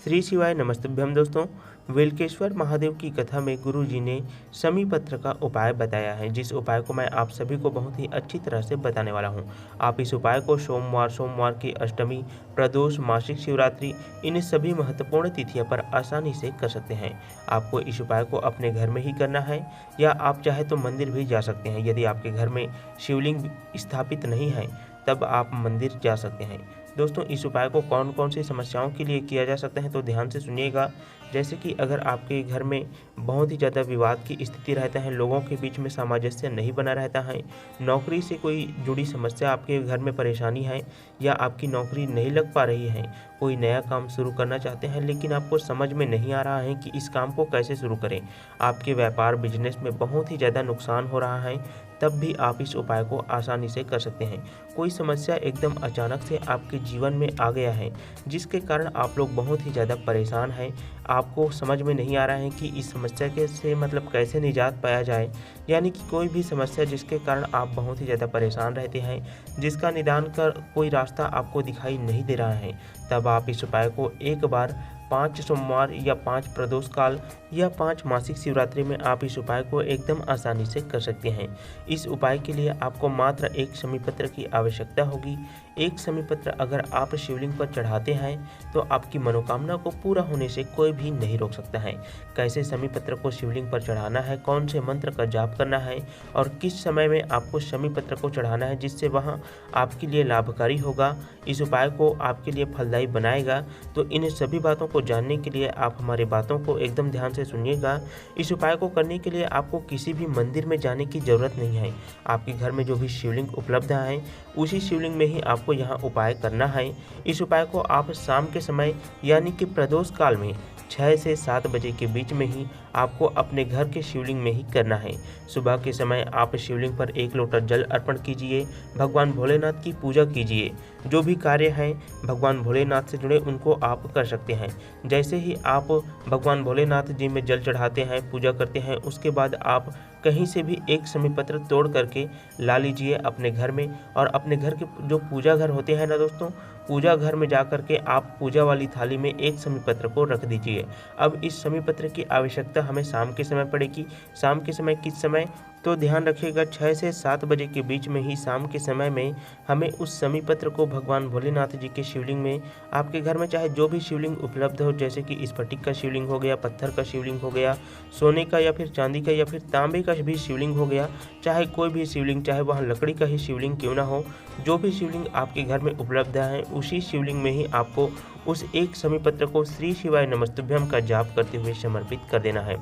श्री शिवाय नमस्तुभ्यम दोस्तों। वेलकेश्वर महादेव की कथा में गुरु जी ने शमी पत्र का उपाय बताया है, जिस उपाय को मैं आप सभी को बहुत ही अच्छी तरह से बताने वाला हूं। आप इस उपाय को सोमवार की अष्टमी, प्रदोष, मासिक शिवरात्रि इन सभी महत्वपूर्ण तिथियों पर आसानी से कर सकते हैं। आपको इस उपाय को अपने घर में ही करना है या आप चाहे तो मंदिर भी जा सकते हैं। यदि आपके घर में शिवलिंग स्थापित नहीं है तब आप मंदिर जा सकते हैं। दोस्तों, इस उपाय को कौन कौन सी समस्याओं के लिए किया जा सकता है तो ध्यान से सुनिएगा। जैसे कि अगर आपके घर में बहुत ही ज़्यादा विवाद की स्थिति रहता है, लोगों के बीच में सामंजस्य नहीं बना रहता है, नौकरी से कोई जुड़ी समस्या आपके घर में परेशानी है या आपकी नौकरी नहीं लग पा रही है, कोई नया काम शुरू करना चाहते हैं लेकिन आपको समझ में नहीं आ रहा है कि इस काम को कैसे शुरू करें, आपके व्यापार बिजनेस में बहुत ही ज़्यादा नुकसान हो रहा है, तब भी आप इस उपाय को आसानी से कर सकते हैं। कोई समस्या एकदम अचानक से आपके जीवन में आ गया है जिसके कारण आप लोग बहुत ही ज़्यादा परेशान हैं, आपको समझ में नहीं आ रहा है कि इस समस्या के से कैसे निजात पाया जाए, यानी कि कोई भी समस्या जिसके कारण आप बहुत ही ज़्यादा परेशान रहते हैं, जिसका निदान कर कोई रास्ता आपको दिखाई नहीं दे रहा है, तब आप इस उपाय को एक बार 5 सोमवार या 5 प्रदोष काल या 5 मासिक शिवरात्रि में आप इस उपाय को एकदम आसानी से कर सकते हैं। इस उपाय के लिए आपको मात्र एक शमी पत्र की आवश्यकता होगी। एक शमी पत्र अगर आप शिवलिंग पर चढ़ाते हैं तो आपकी मनोकामना को पूरा होने से कोई भी नहीं रोक सकता है। कैसे शमी पत्र को शिवलिंग पर चढ़ाना है, कौन से मंत्र का जाप करना है और किस समय में आपको शमी पत्र को चढ़ाना है जिससे वहाँ आपके लिए लाभकारी होगा, इस उपाय को आपके लिए फलदायी बनाएगा, तो इन सभी बातों को जानने के लिए आप हमारी बातों को एकदम ध्यान से सुनिएगा। इस उपाय को करने के लिए आपको किसी भी मंदिर में जाने की ज़रूरत नहीं है। आपके घर में जो भी शिवलिंग उपलब्ध है उसी शिवलिंग में ही आपको यहाँ उपाय करना है। इस उपाय को आप शाम के समय यानी कि प्रदोष काल में 6 से 7 बजे के बीच में ही आपको अपने घर के शिवलिंग में ही करना है। सुबह के समय आप शिवलिंग पर 1 लोटा जल अर्पण कीजिए, भगवान भोलेनाथ की पूजा कीजिए। जो भी कार्य हैं भगवान भोलेनाथ से जुड़े उनको आप कर सकते हैं। जैसे ही आप भगवान भोलेनाथ जी में जल चढ़ाते हैं, पूजा करते हैं, उसके बाद आप कहीं से भी एक शमी पत्र तोड़ करके ला लीजिए अपने घर में, और अपने घर के जो पूजा घर होते हैं ना दोस्तों, पूजा घर में जा कर के आप पूजा वाली थाली में एक शमी पत्र को रख दीजिए। अब इस शमी पत्र की आवश्यकता हमें शाम के समय पड़ेगी। शाम के समय किस समय, तो ध्यान रखिएगा 6 से 7 बजे के बीच में ही शाम के समय में हमें उस शमी पत्र को भगवान भोलेनाथ जी के शिवलिंग में, आपके घर में चाहे जो भी शिवलिंग उपलब्ध हो, जैसे कि स्फटिक का शिवलिंग हो गया, पत्थर का शिवलिंग हो गया, सोने का या फिर चांदी का या फिर तांबे का भी शिवलिंग हो गया, चाहे कोई भी शिवलिंग, चाहे वहाँ लकड़ी का ही शिवलिंग क्यों ना हो, जो भी शिवलिंग आपके घर में उपलब्ध है उसी शिवलिंग में ही आपको उस एक शमी पत्र को श्री शिवाय नमस्तुभ्यम का जाप करते हुए समर्पित कर देना है।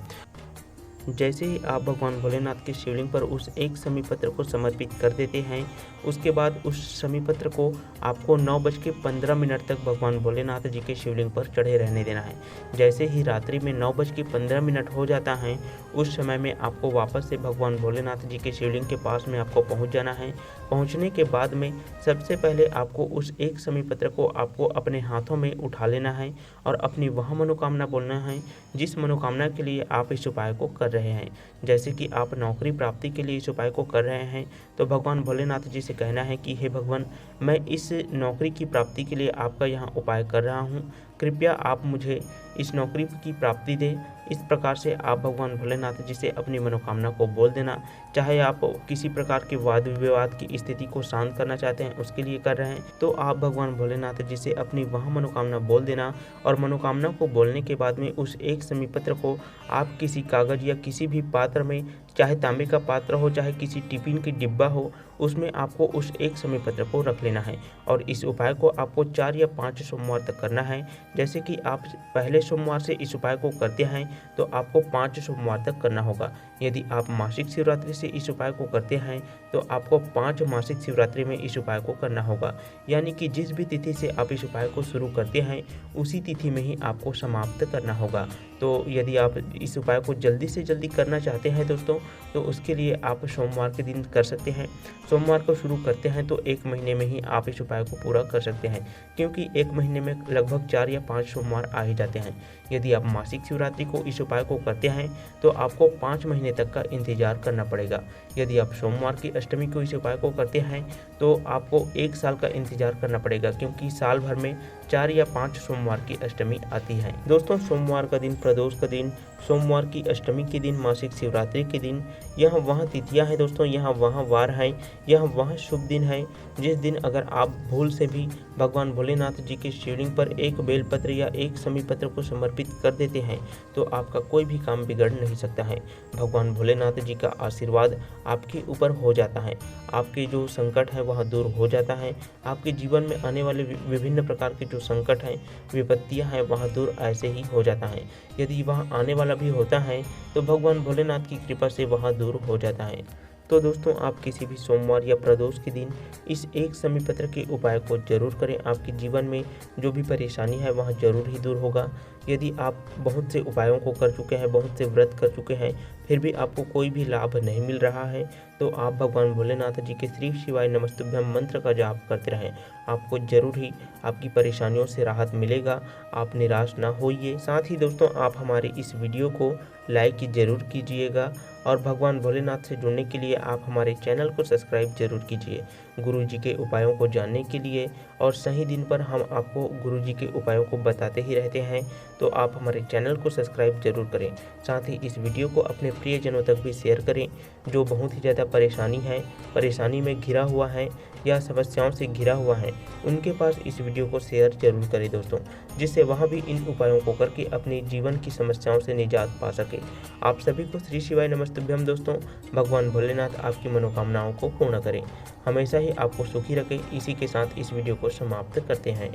जैसे ही आप भगवान भोलेनाथ के शिवलिंग पर उस एक शमी पत्र को समर्पित कर देते हैं, उसके बाद उस शमी पत्र को आपको 9:15 तक भगवान भोलेनाथ जी के शिवलिंग पर चढ़े रहने देना है। जैसे ही रात्रि में 9:15 हो जाता है, उस समय में आपको वापस से भगवान भोलेनाथ जी के शिवलिंग के पास में आपको पहुंच जाना है। पहुंचने के बाद में सबसे पहले आपको उस एक शमी पत्र को आपको अपने हाथों में उठा लेना है और अपनी वह मनोकामना बोलना है जिस मनोकामना के लिए आप इस उपाय को कर रहे हैं। जैसे कि आप नौकरी प्राप्ति के लिए इस उपाय को कर रहे हैं तो भगवान भोलेनाथ जी से कहना है कि हे भगवान, मैं इस नौकरी की प्राप्ति के लिए आपका यहाँ उपाय कर रहा हूँ, कृपया आप मुझे इस नौकरी की प्राप्ति दें। इस प्रकार से आप भगवान भोलेनाथ जी से अपनी मनोकामना को बोल देना। चाहे आप किसी प्रकार के वाद विवाद की स्थिति को शांत करना चाहते हैं उसके लिए कर रहे हैं तो आप भगवान भोलेनाथ जी से अपनी वह मनोकामना बोल देना, और मनोकामना को बोलने के बाद में उस एक शमी पत्र को आप किसी कागज या किसी भी पात्र में, चाहे तांबे का पात्र हो चाहे किसी टिफिन की डिब्बा हो, उसमें आपको उस एक शमी पत्र को रख लेना है। और इस उपाय को आपको 4 या 5 सोमवार तक करना है। जैसे कि आप पहले सोमवार से इस उपाय को करते हैं तो आपको 5 सोमवार तक करना होगा। यदि आप मासिक शिवरात्रि से इस उपाय को करते हैं तो आपको 5 मासिक शिवरात्रि में इस उपाय को करना होगा। यानी कि जिस भी तिथि से आप इस उपाय को शुरू करते हैं उसी तिथि में ही आपको समाप्त करना होगा। तो यदि आप इस उपाय को जल्दी से जल्दी करना चाहते हैं दोस्तों, तो उसके लिए आप सोमवार के दिन कर सकते हैं। सोमवार को शुरू करते हैं तो 1 महीने में ही आप इस उपाय को पूरा कर सकते हैं, क्योंकि 1 महीने में लगभग 4 या 5 सोमवार आ ही जाते हैं। यदि आप मासिक शिवरात्रि को इस उपाय को करते हैं तो आपको 5 महीने तक का इंतजार करना पड़ेगा। यदि आप सोमवार की अष्टमी को इस उपाय को करते हैं तो आपको 1 साल का इंतजार करना पड़ेगा, क्योंकि साल भर में 4 या 5 सोमवार की अष्टमी आती है। दोस्तों, सोमवार का दिन, प्रदोष का दिन, सोमवार की अष्टमी के दिन, मासिक शिवरात्रि के दिन, यह वह तिथियां हैं दोस्तों, यह वह वार हैं, यह वह शुभ दिन है जिस दिन अगर आप भूल से भी भगवान भोलेनाथ जी के शिवलिंग पर एक बेलपत्र या एक समी पत्र को समर्पित कर देते हैं तो आपका कोई भी काम बिगड़ नहीं सकता है। भगवान भोलेनाथ जी का आशीर्वाद आपके ऊपर हो जाता है, आपके जो संकट है वह दूर हो जाता है, आपके जीवन में आने वाले विभिन्न प्रकार के जो संकट हैं, विपत्तियां हैं, वह दूर ऐसे ही हो जाता है। यदि वह आने वाला भी होता है तो भगवान भोलेनाथ की कृपा से वह दूर हो जाता है। तो दोस्तों, आप किसी भी सोमवार या प्रदोष के दिन इस एक समी पत्र के उपाय को जरूर करें। आपके जीवन में जो भी परेशानी है वह जरूर ही दूर होगा। यदि आप बहुत से उपायों को कर चुके हैं, बहुत से व्रत कर चुके हैं, फिर भी आपको कोई भी लाभ नहीं मिल रहा है तो आप भगवान भोलेनाथ जी के श्री शिवाय नमस्तुभ्यम मंत्र का जाप करते रहें। आपको जरूर ही आपकी परेशानियों से राहत मिलेगा, आप निराश ना होइए। साथ ही दोस्तों, आप हमारे इस वीडियो को लाइक जरूर कीजिएगा और भगवान भोलेनाथ से जुड़ने के लिए आप हमारे चैनल को सब्सक्राइब जरूर कीजिए। गुरु जी के उपायों को जानने के लिए और सही दिन पर हम आपको गुरु जी के उपायों को बताते ही रहते हैं, तो आप हमारे चैनल को सब्सक्राइब जरूर करें। साथ ही इस वीडियो को अपने प्रियजनों तक भी शेयर करें जो बहुत ही ज़्यादा परेशानी में घिरा हुआ है या समस्याओं से घिरा हुआ है, उनके पास इस वीडियो को शेयर जरूर करें दोस्तों, जिससे वह भी इन उपायों को करके अपने जीवन की समस्याओं से निजात पा सके। आप सभी को श्री शिवाय नमस्तुभ्यम दोस्तों। भगवान भोलेनाथ आपकी मनोकामनाओं को पूर्ण करें, हमेशा ही आपको सुखी रखें। इसी के साथ इस वीडियो को समाप्त करते हैं।